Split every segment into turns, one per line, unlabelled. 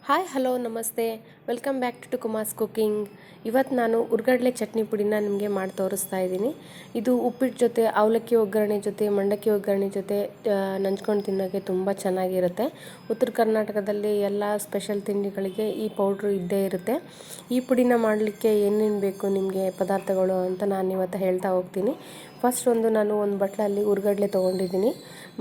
Hi hello ನಮಸ್ತೆ, welcome back to Kumar's cooking. ಇವತ್ತು ನಾನು ಉರ್ಗಡ್ಲೆ ಚಟ್ನಿ ಪುಡಿನ ನಿಮಗೆ ಮಾಡಿ ತೋರಿಸ್ತಾ ಇದ್ದೀನಿ. ಇದು ಉಪ್ಪಿಟ್ಟು ಜೊತೆ, ಅವಲಕ್ಕಿ ಒಗ್ಗರಣೆ ಜೊತೆ, ಮಂಡಕ್ಕಿ ಒಗ್ಗರಣೆ ಜೊತೆ ನಂಚ್ಕೊಂಡು ತಿನ್ನೋಕ್ಕೆ ತುಂಬ ಚೆನ್ನಾಗಿರುತ್ತೆ. ಉತ್ತರ ಕರ್ನಾಟಕದಲ್ಲಿ ಎಲ್ಲ ಸ್ಪೆಷಲ್ ತಿಂಡಿಗಳಿಗೆ ಈ ಪೌಡ್ರು ಇದ್ದೇ ಇರುತ್ತೆ. ಈ ಪುಡಿನ ಮಾಡಲಿಕ್ಕೆ ಏನೇನು ಬೇಕು ನಿಮಗೆ ಪದಾರ್ಥಗಳು ಅಂತ ನಾನು ಇವತ್ತು ಹೇಳ್ತಾ ಹೋಗ್ತೀನಿ. ಫಸ್ಟ್ ನಾನು ಒಂದು ಬಟ್ಲಲ್ಲಿ ಉರ್ಗಡ್ಲೆ ತೊಗೊಂಡಿದ್ದೀನಿ,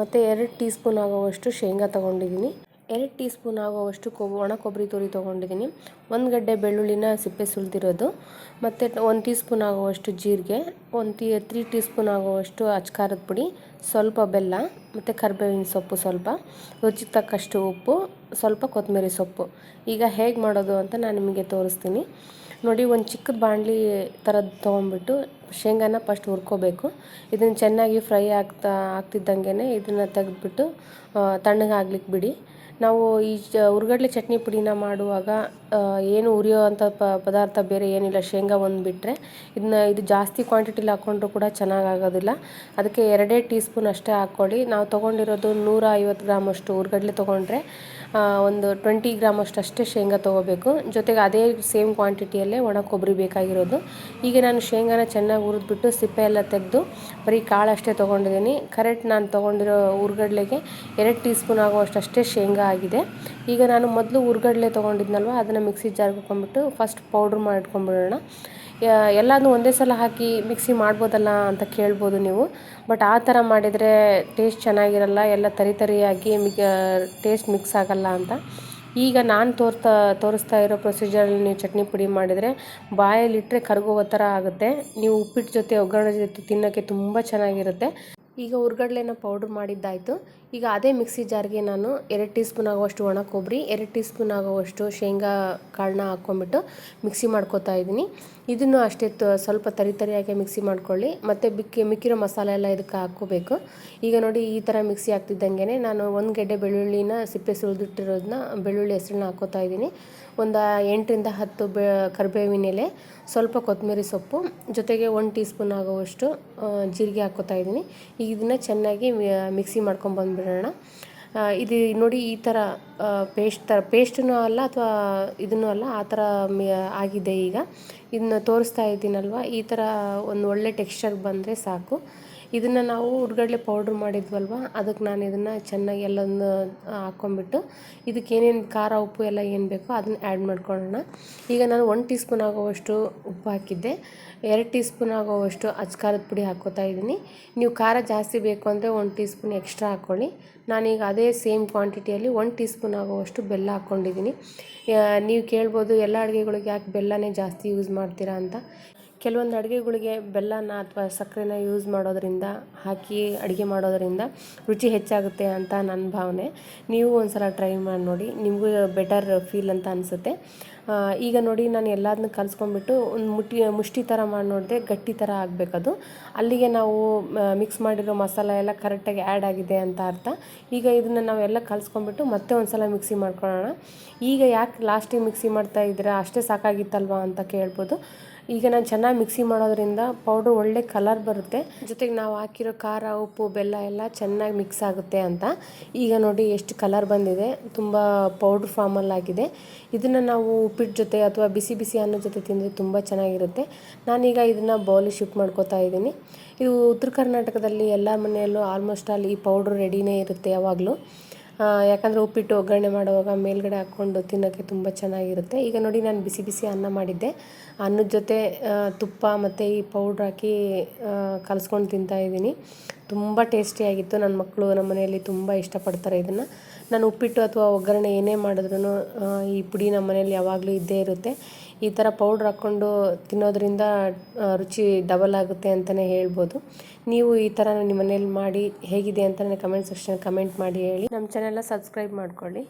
ಮತ್ತು 2 ಟೀ ಸ್ಪೂನ್ ಆಗುವಷ್ಟು ಶೇಂಗಾ ತೊಗೊಂಡಿದ್ದೀನಿ, 2 ಟೀ ಸ್ಪೂನ್ ಆಗುವಷ್ಟು ಒಣ ಕೊಬ್ಬರಿ ತುರಿ ತೊಗೊಂಡಿದ್ದೀನಿ, 1 ಗಡ್ಡೆ ಬೆಳ್ಳುಳ್ಳಿನ ಸಿಪ್ಪೆ ಸುಲಿದಿರೋದು, ಮತ್ತು 1 ಟೀ ಸ್ಪೂನ್ ಆಗುವಷ್ಟು ಜೀರಿಗೆ, 3 ಟೀ ಸ್ಪೂನ್ ಆಗುವಷ್ಟು ಅಚ್ಕಾರದ ಪುಡಿ, ಸ್ವಲ್ಪ ಬೆಲ್ಲ, ಮತ್ತು ಕರಿಬೇವಿನ ಸೊಪ್ಪು ಸ್ವಲ್ಪ, ರುಚಿಗೆ ತಕ್ಕಷ್ಟು ಉಪ್ಪು, ಸ್ವಲ್ಪ ಕೊತ್ತಂಬರಿ ಸೊಪ್ಪು. ಈಗ ಹೇಗೆ ಮಾಡೋದು ಅಂತ ನಾನು ನಿಮಗೆ ತೋರಿಸ್ತೀನಿ ನೋಡಿ. ಒಂದು ಚಿಕ್ಕದ ಬಾಣಲಿ ಥರದ್ದು ತೊಗೊಂಡ್ಬಿಟ್ಟು ಶೇಂಗಾನ ಫಸ್ಟ್ ಹುರ್ಕೋಬೇಕು. ಇದನ್ನು ಚೆನ್ನಾಗಿ ಫ್ರೈ ಆಗ್ತಿದ್ದಂಗೆ ಇದನ್ನು ತೆಗೆದ್ಬಿಟ್ಟು ತಣ್ಣಗಾಗ್ಲಿಕ್ಕೆ ಬಿಡಿ. ನಾವು ಈ ಉರ್ಗಡ್ಲೆ ಚಟ್ನಿ ಪುಡಿನ ಮಾಡುವಾಗ ಏನು ಉರಿಯೋ ಅಂಥ ಪದಾರ್ಥ ಬೇರೆ ಏನಿಲ್ಲ, ಶೇಂಗಾ ಒಂದು ಬಿಟ್ಟರೆ. ಇದು ಜಾಸ್ತಿ ಕ್ವಾಂಟಿಟಿಲಿ ಹಾಕ್ಕೊಂಡ್ರೂ ಕೂಡ ಚೆನ್ನಾಗಾಗೋದಿಲ್ಲ. ಅದಕ್ಕೆ 2 ಟೀ ಸ್ಪೂನ್ ಅಷ್ಟೇ ಹಾಕ್ಕೊಳ್ಳಿ. ನಾವು ತೊಗೊಂಡಿರೋದು 150 ಗ್ರಾಮ್ ಅಷ್ಟು ಉರ್ಗಡ್ಲೆ ತೊಗೊಂಡ್ರೆ ಒಂದು 20 ಗ್ರಾಮ್ ಅಷ್ಟೇ ಶೇಂಗಾ ತೊಗೋಬೇಕು. ಜೊತೆಗೆ ಅದೇ ಸೇಮ್ ಕ್ವಾಂಟಿಟಿಯಲ್ಲೇ ಒಣ ಕೊಬ್ಬರಿ ಬೇಕಾಗಿರೋದು. ಈಗ ನಾನು ಶೇಂಗಾನ ಚೆನ್ನಾಗಿ ಹುರಿದ್ಬಿಟ್ಟು ಸಿಪ್ಪೆ ಎಲ್ಲ ತೆಗೆದು ಬರೀ ಕಾಳಷ್ಟೇ ತೊಗೊಂಡಿದ್ದೀನಿ. ಕರೆಕ್ಟ್ ನಾನು ತೊಗೊಂಡಿರೋ ಉರ್ಗಡ್ಲೆಗೆ 2 ಟೀ ಸ್ಪೂನ್ ಆಗುವಷ್ಟೇ ಶೇಂಗಾ ಆಗಿದೆ. ಈಗ ನಾನು ಮೊದಲು ಉರ್ಗಡ್ಲೆ ತೊಗೊಂಡಿದ್ನಲ್ವ, ಅದನ್ನು ಮಿಕ್ಸಿ ಜಾರ್ಗೆ ಹಾಕ್ಕೊಂಡ್ಬಿಟ್ಟು ಫಸ್ಟ್ ಪೌಡ್ರ್ ಮಾಡಿಟ್ಕೊಂಡ್ಬಿಡೋಣ. ಎಲ್ಲನೂ ಒಂದೇ ಸಲ ಹಾಕಿ ಮಿಕ್ಸಿ ಮಾಡ್ಬೋದಲ್ಲ ಅಂತ ಕೇಳ್ಬೋದು ನೀವು, ಬಟ್ ಆ ಥರ ಮಾಡಿದರೆ ಟೇಸ್ಟ್ ಚೆನ್ನಾಗಿರಲ್ಲ, ಎಲ್ಲ ತರಿಯಾಗಿ ಟೇಸ್ಟ್ ಮಿಕ್ಸ್ ಆಗಲ್ಲ ಅಂತ. ಈಗ ನಾನು ತೋರಿಸ್ತಾ ಇರೋ ಪ್ರೊಸೀಜರಲ್ಲಿ ನೀವು ಚಟ್ನಿ ಪುಡಿ ಮಾಡಿದರೆ ಬಾಯಲ್ಲಿಟ್ಟರೆ ಕರಗುವ ಥರ ಆಗುತ್ತೆ. ನೀವು ಉಪ್ಪಿಟ್ಟು ಜೊತೆ, ಒಗ್ಗರಣೆ ಜೊತೆ ತಿನ್ನೋಕ್ಕೆ ತುಂಬ ಚೆನ್ನಾಗಿರುತ್ತೆ. ಈಗ ಉರ್ಗಡ್ಲೆನ ಪೌಡ್ರ್ ಮಾಡಿದ್ದಾಯಿತು. ಈಗ ಅದೇ ಮಿಕ್ಸಿ ಜಾರ್ಗೆ ನಾನು 2 ಟೀ ಸ್ಪೂನ್ ಆಗುವಷ್ಟು ಒಣ ಕೊಬ್ಬರಿ, 2 ಟೀ ಸ್ಪೂನ್ ಆಗುವಷ್ಟು ಶೇಂಗಾ ಕಾಳನ್ನ ಹಾಕ್ಕೊಂಬಿಟ್ಟು ಮಿಕ್ಸಿ ಮಾಡ್ಕೋತಾ ಇದ್ದೀನಿ. ಇದನ್ನು ಅಷ್ಟೇ ಸ್ವಲ್ಪ ತರಿಯಾಗಿ ಮಿಕ್ಸಿ ಮಾಡ್ಕೊಳ್ಳಿ, ಮತ್ತು ಮಿಕ್ಕಿರೋ ಮಸಾಲೆ ಎಲ್ಲ ಇದಕ್ಕೆ ಹಾಕ್ಕೋಬೇಕು. ಈಗ ನೋಡಿ, ಈ ಥರ ಮಿಕ್ಸಿ ಆಗ್ತಿದ್ದಂಗೆ ನಾನು 1 ಗೆಡ್ಡೆ ಬೆಳ್ಳುಳ್ಳಿನ ಸಿಪ್ಪೆ ಸುಲಿದಿಟ್ಟಿರೋದನ್ನ ಬೆಳ್ಳುಳ್ಳಿ ಹೆಸರನ್ನ ಹಾಕ್ಕೋತಾ ಇದ್ದೀನಿ. ಒಂದು 8ರಿಂದ 10 ಕರಿಬೇವಿನ ಎಲೆ, ಸ್ವಲ್ಪ ಕೊತ್ತಂಬರಿ ಸೊಪ್ಪು, ಜೊತೆಗೆ 1 ಟೀ ಸ್ಪೂನ್ ಆಗುವಷ್ಟು ಜೀರಿಗೆ ಹಾಕ್ಕೋತಾ ಇದ್ದೀನಿ. ಈಗ ಇದನ್ನು ಚೆನ್ನಾಗಿ ಮಿಕ್ಸಿ ಮಾಡ್ಕೊಂಬಂದ್ಬಿಡೋಣ. ಇದು ನೋಡಿ, ಈ ಥರ ಪೇಸ್ಟೂ ಅಲ್ಲ ಅಥವಾ ಇದನ್ನೂ ಅಲ್ಲ, ಆ ಥರ ಆಗಿದೆ. ಈಗ ಇದನ್ನ ತೋರಿಸ್ತಾ ಇದ್ದೀನಲ್ವ, ಈ ಥರ ಒಂದು ಒಳ್ಳೆ ಟೆಕ್ಸ್ಚರ್ ಬಂದರೆ ಸಾಕು. ಇದನ್ನು ನಾವು ಉರ್ಗಡ್ಲೆ ಪೌಡ್ರ್ ಮಾಡಿದ್ವಲ್ವ, ಅದಕ್ಕೆ ನಾನು ಇದನ್ನು ಚೆನ್ನಾಗಿ ಎಲ್ಲನೂ ಹಾಕ್ಕೊಂಬಿಟ್ಟು ಇದಕ್ಕೆ ಏನೇನು ಖಾರ ಉಪ್ಪು ಎಲ್ಲ ಏನು ಬೇಕೋ ಅದನ್ನ ಆ್ಯಡ್ ಮಾಡ್ಕೊಳ್ಳೋಣ. ಈಗ ನಾನು 1 ಟೀ ಸ್ಪೂನ್ ಆಗುವಷ್ಟು ಉಪ್ಪು ಹಾಕಿದ್ದೆ, 2 ಟೀ ಸ್ಪೂನ್ ಆಗುವಷ್ಟು ಅಚ್ಕಾರದ ಪುಡಿ ಹಾಕ್ಕೋತಾ ಇದ್ದೀನಿ. ನೀವು ಖಾರ ಜಾಸ್ತಿ ಬೇಕು ಅಂದರೆ 1 ಟೀ ಸ್ಪೂನ್ ಎಕ್ಸ್ಟ್ರಾ ಹಾಕ್ಕೊಳ್ಳಿ. ನಾನೀಗ ಅದೇ ಸೇಮ್ ಕ್ವಾಂಟಿಟಿಯಲ್ಲಿ 1 ಟೀ ಸ್ಪೂನ್ ಆಗುವಷ್ಟು ಬೆಲ್ಲ ಹಾಕ್ಕೊಂಡಿದ್ದೀನಿ. ನೀವು ಕೇಳ್ಬೋದು, ಎಲ್ಲ ಅಡುಗೆಗಳಿಗೆ ಯಾಕೆ ಬೆಲ್ಲನೇ ಜಾಸ್ತಿ ಯೂಸ್ ಮಾಡ್ತೀರಾ ಅಂತ. ಕೆಲವೊಂದು ಅಡುಗೆಗಳಿಗೆ ಬೆಲ್ಲನ ಅಥವಾ ಸಕ್ಕರೆನ ಯೂಸ್ ಮಾಡೋದ್ರಿಂದ, ಹಾಕಿ ಅಡುಗೆ ಮಾಡೋದರಿಂದ ರುಚಿ ಹೆಚ್ಚಾಗುತ್ತೆ ಅಂತ ನನ್ನ ಭಾವನೆ. ನೀವು ಒಂದು ಸಲ ಟ್ರೈ ಮಾಡಿ ನೋಡಿ, ನಿಮಗೂ ಬೆಟರ್ ಫೀಲ್ ಅಂತ ಅನಿಸುತ್ತೆ. ಈಗ ನೋಡಿ, ನಾನು ಎಲ್ಲದನ್ನ ಕಲಿಸ್ಕೊಂಡ್ಬಿಟ್ಟು ಒಂದು ಮುಷ್ಟಿ ಥರ ಮಾಡಿ ನೋಡಿದೆ, ಗಟ್ಟಿ ಥರ ಆಗಬೇಕದು. ಅಲ್ಲಿಗೆ ನಾವು ಮಿಕ್ಸ್ ಮಾಡಿರೋ ಮಸಾಲೆ ಎಲ್ಲ ಕರೆಕ್ಟಾಗಿ ಆ್ಯಡ್ ಆಗಿದೆ ಅಂತ ಅರ್ಥ. ಈಗ ಇದನ್ನು ನಾವೆಲ್ಲ ಕಲಿಸ್ಕೊಂಡ್ಬಿಟ್ಟು ಮತ್ತೆ ಒಂದು ಸಲ ಮಿಕ್ಸಿ ಮಾಡ್ಕೊಳ್ಳೋಣ. ಈಗ ಯಾಕೆ ಲಾಸ್ಟಿಗೆ ಮಿಕ್ಸಿ ಮಾಡ್ತಾ ಇದ್ದೀರಾ, ಅಷ್ಟೇ ಸಾಕಾಗಿತ್ತಲ್ವಾ ಅಂತ ಕೇಳ್ಬೋದು. ಈಗ ನಾನು ಚೆನ್ನಾಗಿ ಮಿಕ್ಸಿ ಮಾಡೋದ್ರಿಂದ ಪೌಡ್ರ್ ಒಳ್ಳೆ ಕಲರ್ ಬರುತ್ತೆ, ಜೊತೆಗೆ ನಾವು ಹಾಕಿರೋ ಖಾರ, ಉಪ್ಪು, ಬೆಲ್ಲ ಎಲ್ಲ ಚೆನ್ನಾಗಿ ಮಿಕ್ಸ್ ಆಗುತ್ತೆ ಅಂತ. ಈಗ ನೋಡಿ ಎಷ್ಟು ಕಲರ್ ಬಂದಿದೆ, ತುಂಬ ಪೌಡ್ರ್ ಫಾರ್ಮಲ್ಲಾಗಿದೆ. ಇದನ್ನು ನಾವು ಉಪ್ಪಿಟ್ಟು ಜೊತೆ ಅಥವಾ ಬಿಸಿ ಬಿಸಿ ಅನ್ನದ ಜೊತೆ ತಿಂದರೆ ತುಂಬ ಚೆನ್ನಾಗಿರುತ್ತೆ. ನಾನೀಗ ಇದನ್ನು ಬೌಲಿಗೆ ಶಿಫ್ಟ್ ಮಾಡ್ಕೋತಾ ಇದ್ದೀನಿ. ಇದು ಉತ್ತರ ಕರ್ನಾಟಕದಲ್ಲಿ ಎಲ್ಲ ಮನೆಯಲ್ಲೂ ಆಲ್ಮೋಸ್ಟ್ ಅಲ್ಲಿ ಈ ಪೌಡ್ರ್ ರೆಡಿನೇ ಇರುತ್ತೆ ಯಾವಾಗಲೂ. ಯಾಕಂದರೆ ಉಪ್ಪಿಟ್ಟು ಒಗ್ಗರಣೆ ಮಾಡುವಾಗ ಮೇಲ್ಗಡೆ ಹಾಕ್ಕೊಂಡು ತಿನ್ನೋಕ್ಕೆ ತುಂಬ ಚೆನ್ನಾಗಿರುತ್ತೆ. ಈಗ ನೋಡಿ, ನಾನು ಬಿಸಿ ಬಿಸಿ ಅನ್ನ ಮಾಡಿದ್ದೆ, ಅನ್ನದ ಜೊತೆ ತುಪ್ಪ ಮತ್ತು ಈ ಪೌಡ್ರ್ ಹಾಕಿ ಕಲಿಸ್ಕೊಂಡು ತಿಂತಾಯಿದ್ದೀನಿ. ತುಂಬ ಟೇಸ್ಟಿಯಾಗಿತ್ತು. ನನ್ನ ಮಕ್ಕಳು ನಮ್ಮ ಮನೆಯಲ್ಲಿ ತುಂಬ ಇಷ್ಟಪಡ್ತಾರೆ ಇದನ್ನು. ನಾನು ಉಪ್ಪಿಟ್ಟು ಅಥವಾ ಒಗ್ಗರಣೆ ಏನೇ ಮಾಡಿದ್ರೂ ಈ ಪುಡಿ ನಮ್ಮ ಮನೇಲಿ ಯಾವಾಗಲೂ ಇದ್ದೇ ಇರುತ್ತೆ. ಈ ಥರ ಪೌಡ್ರ್ ಹಾಕ್ಕೊಂಡು ತಿನ್ನೋದ್ರಿಂದ ರುಚಿ ಡಬಲ್ ಆಗುತ್ತೆ ಅಂತಲೇ ಹೇಳ್ಬೋದು. ನೀವು ಈ ಥರ ನಿಮ್ಮ ಮನೇಲಿ ಮಾಡಿ ಹೇಗಿದೆ ಅಂತ ಕಮೆಂಟ್ ಸೆಕ್ಷನ್ ಕಮೆಂಟ್ ಮಾಡಿ ಹೇಳಿ. ನಮ್ಮ ಚಾನೆಲ್ನ ಸಬ್ಸ್ಕ್ರೈಬ್ ಮಾಡ್ಕೊಳ್ಳಿ.